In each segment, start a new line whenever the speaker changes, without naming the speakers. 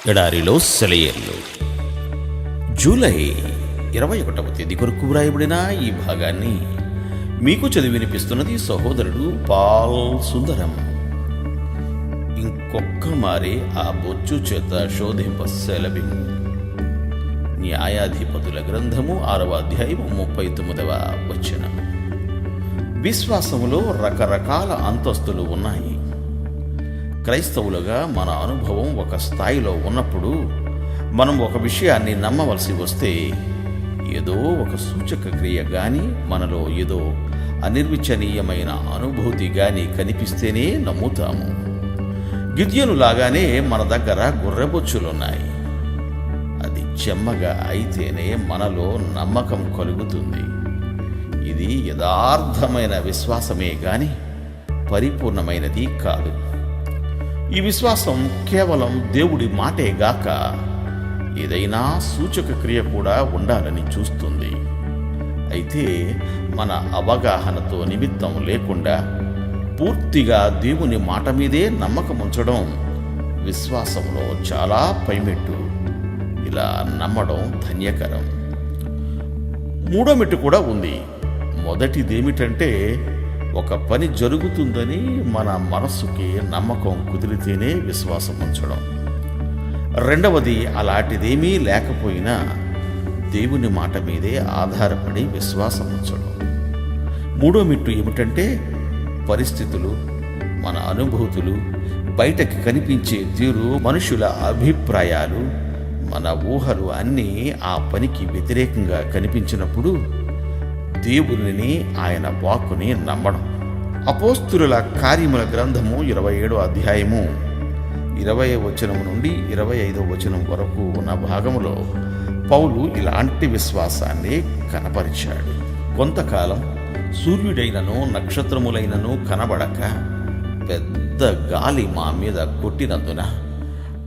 ఎడారిలో సెలయేర్లు. జూలై 21వ తేదీ కొరకు వ్రాయబడిన ఈ భాగాన్ని మీకు చదివి వినిపిస్తున్నది సహోదరుడు పాల్ సుందరం. ఇంకొక్క మారి ఆ బొచ్చు చేత శోధింప సెలవిను. న్యాయాధిపతుల గ్రంథము 6వ అధ్యాయము 39వ వచనం. విశ్వాసములో రకరకాల అంతస్తులు ఉన్నాయి. క్రైస్తవులుగా మన అనుభవం ఒక స్థాయిలో ఉన్నప్పుడు మనం ఒక విషయాన్ని నమ్మవలసి వస్తే ఏదో ఒక సూచక క్రియ కానీ, మనలో ఏదో అనిర్వచనీయమైన అనుభూతి కానీ కనిపిస్తేనే నమ్ముతాము. గిద్యోను లాగానే మన దగ్గర గుర్రెబొచ్చులున్నాయి. అది చెమ్మగా అయితేనే మనలో నమ్మకం కలుగుతుంది. ఇది యథార్థమైన విశ్వాసమే గాని పరిపూర్ణమైనది కాదు. ఈ విశ్వాసం కేవలం దేవుడి మాటే గాక ఏదైనా సూచక క్రియ కూడా ఉండాలని చూస్తుంది. అయితే మన అవగాహనతో నిమిత్తం లేకుండా పూర్తిగా దేవుని మాట మీదే నమ్మకం ఉంచడం విశ్వాసంలో చాలా పైమెట్టు. ఇలా నమ్మడం ధన్యకరం. మూడో మెట్టు కూడా ఉంది. మొదటిదేమిటంటే, ఒక పని జరుగుతుందని మన మనస్సుకి నమ్మకం కుదిరితేనే విశ్వాసం ఉంచడం. రెండవది, అలాంటిదేమీ లేకపోయినా దేవుని మాట మీదే ఆధారపడి విశ్వాసం ఉంచడం. మూడో మెట్టు ఏమిటంటే, పరిస్థితులు, మన అనుభూతులు, బయటకి కనిపించే తీరు, మనుషుల అభిప్రాయాలు, మన ఊహలు అన్నీ ఆ పనికి వ్యతిరేకంగా కనిపించినప్పుడు దేవునిని, ఆయన వాక్కుని నమ్మడం. అపోస్తుల కార్యముల గ్రంథము 27వ అధ్యాయము 20వ వచనం నుండి 25వ వచనం వరకు ఉన్న భాగములో పౌలు ఇలాంటి విశ్వాసాన్ని కనపరిచాడు. కొంతకాలం సూర్యుడైనను నక్షత్రములైనను కనబడక పెద్ద గాలి మా మీద కొట్టినందున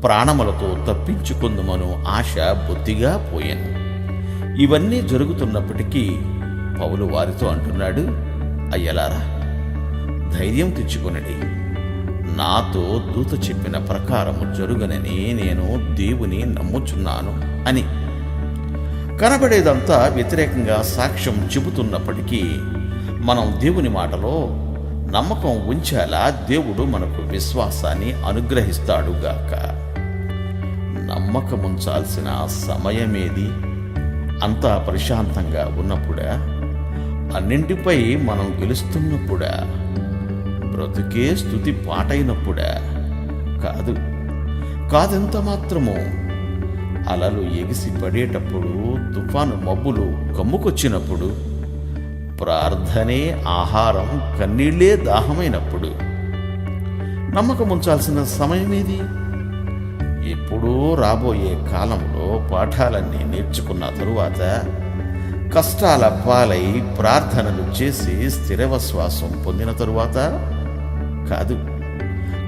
ప్రాణములతో తప్పించుకుందుమను ఆశ బొత్తిగా పోయాను. ఇవన్నీ జరుగుతున్నప్పటికీ పౌలు వారితో అంటున్నాడు, అయ్యలారా, ధైర్యం తెచ్చుకొనండి. నాతో దూత చెప్పిన ప్రకారము జరుగునని నేను దేవుని నమ్ముచున్నాను అని. కనబడేదంతా వ్యతిరేకంగా సాక్ష్యం చెబుతున్నప్పటికీ మనం దేవుని మాటలో నమ్మకం ఉంచేలా దేవుడు మనకు విశ్వాసాన్ని అనుగ్రహిస్తాడుగాక. నమ్మకముంచాల్సిన సమయమేది? అంతా ప్రశాంతంగా ఉన్నప్పుడా? అన్నింటిపై మనం గెలుస్తున్నప్పుడా? బ్రతుకే స్తుతి పాటైనప్పుడా? కాదు, కాదెంత మాత్రము. అలలు ఎగిసి పడేటప్పుడు, తుఫాను మబ్బులు కమ్ముకొచ్చినప్పుడు, ప్రార్థనే ఆహారం, కన్నీళ్లే దాహమైనప్పుడు నమ్మకం ఉంచాల్సిన సమయమేది? ఎప్పుడూ రాబోయే కాలంలో పాఠాలన్నీ నేర్చుకున్న తరువాత, కష్టాల పాలై ప్రార్థనలు చేసి స్థిర విశ్వాసం పొందిన తరువాత? కాదు,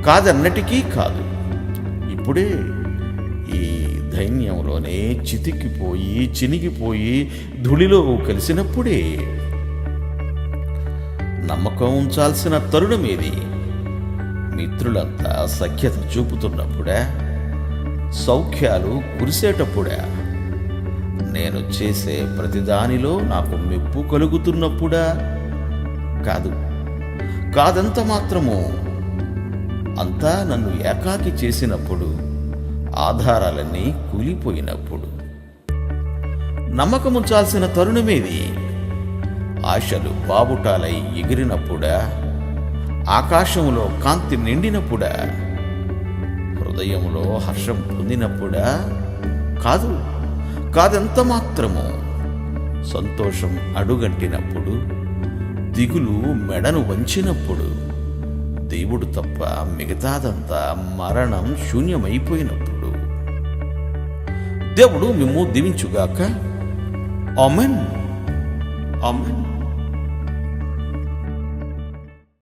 కాదన్నటికీ కాదు. ఇప్పుడే ఈ ధైన్యంలోనే చితికిపోయి చినిగిపోయి ధూళిలో కలిసినప్పుడే. నమ్మకం ఉంచాల్సిన తరుణమేది? మిత్రులంతా సఖ్యత చూపుతున్నప్పుడా? సౌఖ్యాలు కురిసేటప్పుడా? నేను చేసే ప్రతిదానిలో నాకు మెప్పు కలుగుతున్నప్పుడా? కాదు, కాదంత మాత్రము. అంతా నన్ను ఏకాకి చేసినప్పుడు, ఆధారాలన్నీ కూలిపోయినప్పుడు. నమ్మకముంచాల్సిన తరుణమేది? ఆశలు బావుటాలై ఎగిరినప్పుడా? ఆకాశంలో కాంతి నిండినప్పుడా? హృదయంలో హర్షం పొందినప్పుడా? కాదు, కాదెంత మాత్రము. సంతోషం అడుగంటినప్పుడు, దిగులు మెడను వంచినప్పుడు, దేవుడు తప్ప మిగతాదంతా మరణం శూన్యమైపోయినప్పుడు. దేవుడు మిమ్ము దీవించుగాక. ఆమేన్, ఆమేన్.